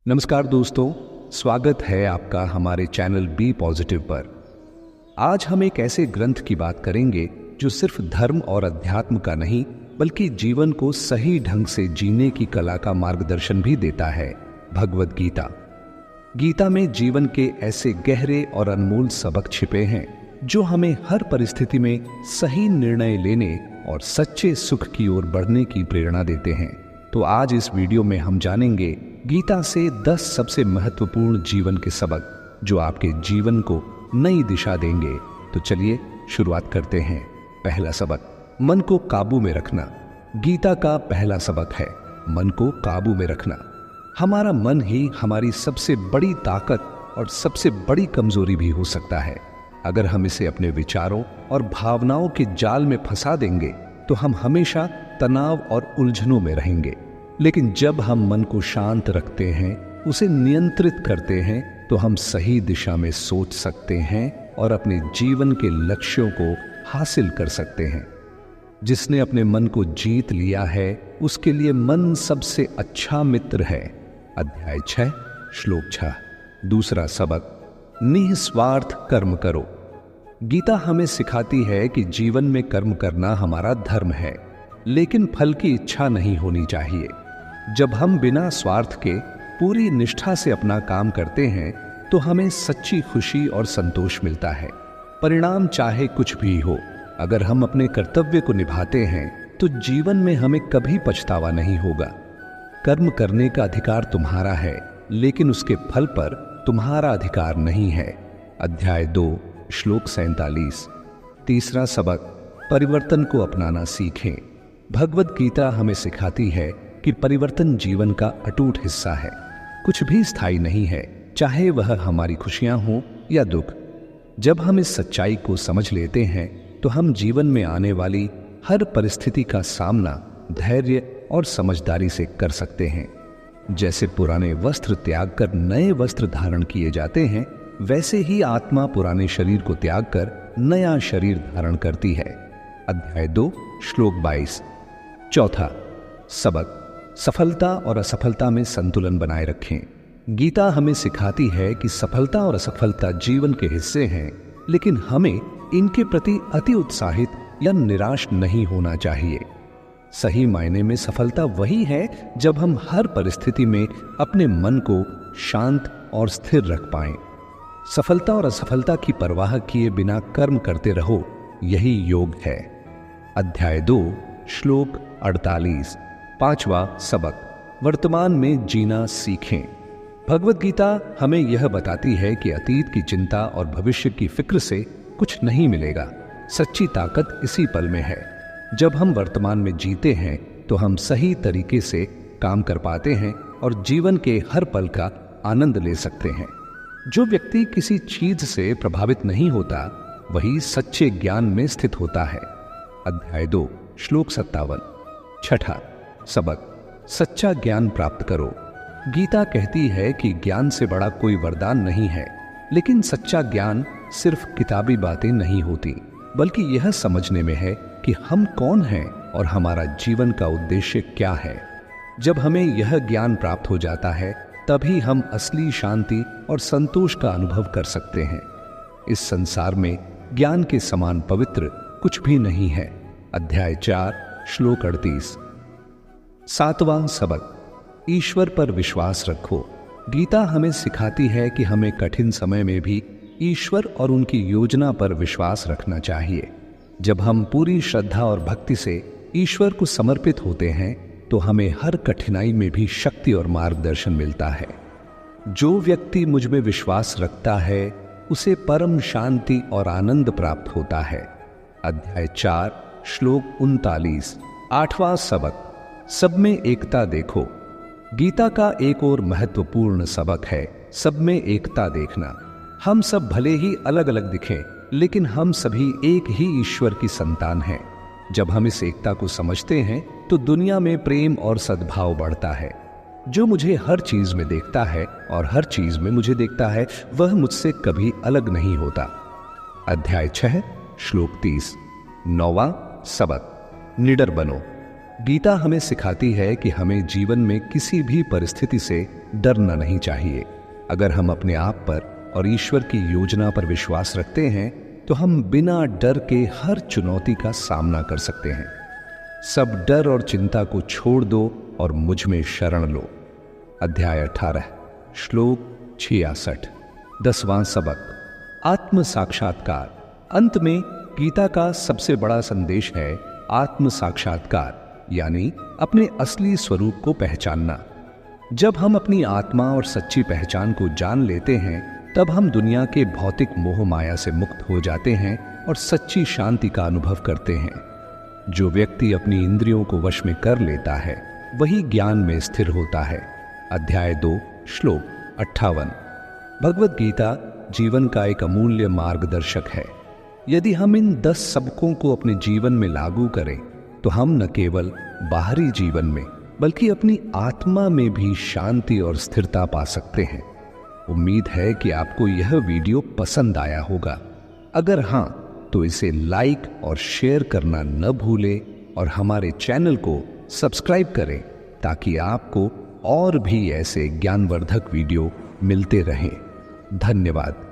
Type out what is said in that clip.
नमस्कार दोस्तों, स्वागत है आपका हमारे चैनल बी पॉजिटिव पर। आज हम एक ऐसे ग्रंथ की बात करेंगे जो सिर्फ धर्म और अध्यात्म का नहीं बल्कि जीवन को सही ढंग से जीने की कला का मार्गदर्शन भी देता है, भगवद गीता। गीता में जीवन के ऐसे गहरे और अनमोल सबक छिपे हैं जो हमें हर परिस्थिति में सही निर्णय लेने और सच्चे सुख की ओर बढ़ने की प्रेरणा देते हैं। तो आज इस वीडियो में हम जानेंगे गीता से 10 सबसे महत्वपूर्ण जीवन के सबक जो आपके जीवन को नई दिशा देंगे। तो चलिए शुरुआत करते हैं। पहला सबक, मन को काबू में रखना। गीता का पहला सबक है मन को काबू में रखना। हमारा मन ही हमारी सबसे बड़ी ताकत और सबसे बड़ी कमजोरी भी हो सकता है। अगर हम इसे अपने विचारों और भावनाओं के जाल में फंसा देंगे तो हम हमेशा तनाव और उलझनों में रहेंगे। लेकिन जब हम मन को शांत रखते हैं, उसे नियंत्रित करते हैं, तो हम सही दिशा में सोच सकते हैं और अपने जीवन के लक्ष्यों को हासिल कर सकते हैं। जिसने अपने मन को जीत लिया है उसके लिए मन सबसे अच्छा मित्र है। अध्याय 6 श्लोक 6। दूसरा सबक, निस्वार्थ कर्म करो। गीता हमें सिखाती है कि जीवन में कर्म करना हमारा धर्म है, लेकिन फल की इच्छा नहीं होनी चाहिए। जब हम बिना स्वार्थ के पूरी निष्ठा से अपना काम करते हैं तो हमें सच्ची खुशी और संतोष मिलता है। परिणाम चाहे कुछ भी हो, अगर हम अपने कर्तव्य को निभाते हैं तो जीवन में हमें कभी पछतावा नहीं होगा। कर्म करने का अधिकार तुम्हारा है, लेकिन उसके फल पर तुम्हारा अधिकार नहीं है। अध्याय 2 श्लोक 47। तीसरा सबक, परिवर्तन को अपनाना सीखें। भगवद गीता हमें सिखाती है कि परिवर्तन जीवन का अटूट हिस्सा है। कुछ भी स्थायी नहीं है, चाहे वह हमारी खुशियां हों या दुख। जब हम इस सच्चाई को समझ लेते हैं तो हम जीवन में आने वाली हर परिस्थिति का सामना धैर्य और समझदारी से कर सकते हैं। जैसे पुराने वस्त्र त्याग कर नए वस्त्र धारण किए जाते हैं, वैसे ही आत्मा पुराने शरीर को त्याग कर नया शरीर धारण करती है। अध्याय 2 श्लोक 22। चौथा सबक, सफलता और असफलता में संतुलन बनाए रखें। गीता हमें सिखाती है कि सफलता और असफलता जीवन के हिस्से हैं, लेकिन हमें इनके प्रति अति उत्साहित या निराश नहीं होना चाहिए। सही मायने में सफलता वही है जब हम हर परिस्थिति में अपने मन को शांत और स्थिर रख पाएं। सफलता और असफलता की परवाह किए बिना कर्म करते रहो, यही योग है। अध्याय 2 श्लोक 48। पांचवा सबक, वर्तमान में जीना सीखें। भगवद गीता हमें यह बताती है कि अतीत की चिंता और भविष्य की फिक्र से कुछ नहीं मिलेगा। सच्ची ताकत इसी पल में है। जब हम वर्तमान में जीते हैं तो हम सही तरीके से काम कर पाते हैं और जीवन के हर पल का आनंद ले सकते हैं। जो व्यक्ति किसी चीज से प्रभावित नहीं होता वही सच्चे ज्ञान में स्थित होता है। अध्याय 2 श्लोक 57। छठा सबक, सच्चा ज्ञान प्राप्त करो। गीता कहती है कि ज्ञान से बड़ा कोई वरदान नहीं है, लेकिन सच्चा ज्ञान सिर्फ किताबी बातें नहीं होती, बल्कि यह समझने में है कि हम कौन हैं और हमारा जीवन का उद्देश्य क्या है। जब हमें यह ज्ञान प्राप्त हो जाता है तभी हम असली शांति और संतोष का अनुभव कर सकते हैं। इस संसार में ज्ञान के समान पवित्र कुछ भी नहीं है। अध्याय 4 श्लोक 38। सातवां सबक, ईश्वर पर विश्वास रखो। गीता हमें सिखाती है कि हमें कठिन समय में भी ईश्वर और उनकी योजना पर विश्वास रखना चाहिए। जब हम पूरी श्रद्धा और भक्ति से ईश्वर को समर्पित होते हैं तो हमें हर कठिनाई में भी शक्ति और मार्गदर्शन मिलता है। जो व्यक्ति मुझ में विश्वास रखता है उसे परम शांति और आनंद प्राप्त होता है। अध्याय 4 श्लोक 39। आठवां सबक, सब में एकता देखो। गीता का एक और महत्वपूर्ण सबक है सब में एकता देखना। हम सब भले ही अलग अलग दिखें, लेकिन हम सभी एक ही ईश्वर की संतान हैं। जब हम इस एकता को समझते हैं तो दुनिया में प्रेम और सद्भाव बढ़ता है। जो मुझे हर चीज में देखता है और हर चीज में मुझे देखता है, वह मुझसे कभी अलग नहीं होता। अध्याय 6 श्लोक 30। नौवां सबक, निडर बनो। गीता हमें सिखाती है कि हमें जीवन में किसी भी परिस्थिति से डरना नहीं चाहिए। अगर हम अपने आप पर और ईश्वर की योजना पर विश्वास रखते हैं तो हम बिना डर के हर चुनौती का सामना कर सकते हैं। सब डर और चिंता को छोड़ दो और मुझ में शरण लो। अध्याय 18, श्लोक 66। 10वां सबक, आत्म साक्षात्कार। अंत में गीता का सबसे बड़ा संदेश है आत्म साक्षात्कार, यानी अपने असली स्वरूप को पहचानना। जब हम अपनी आत्मा और सच्ची पहचान को जान लेते हैं तब हम दुनिया के भौतिक मोह माया से मुक्त हो जाते हैं और सच्ची शांति का अनुभव करते हैं। जो व्यक्ति अपनी इंद्रियों को वश में कर लेता है वही ज्ञान में स्थिर होता है। अध्याय 2, श्लोक 58। भगवत गीता जीवन का एक अमूल्य मार्गदर्शक है। यदि हम इन 10 सबकों को अपने जीवन में लागू करें तो हम न केवल बाहरी जीवन में बल्कि अपनी आत्मा में भी शांति और स्थिरता पा सकते हैं। उम्मीद है कि आपको यह वीडियो पसंद आया होगा। अगर हां तो इसे लाइक और शेयर करना न भूलें और हमारे चैनल को सब्सक्राइब करें ताकि आपको और भी ऐसे ज्ञानवर्धक वीडियो मिलते रहें। धन्यवाद।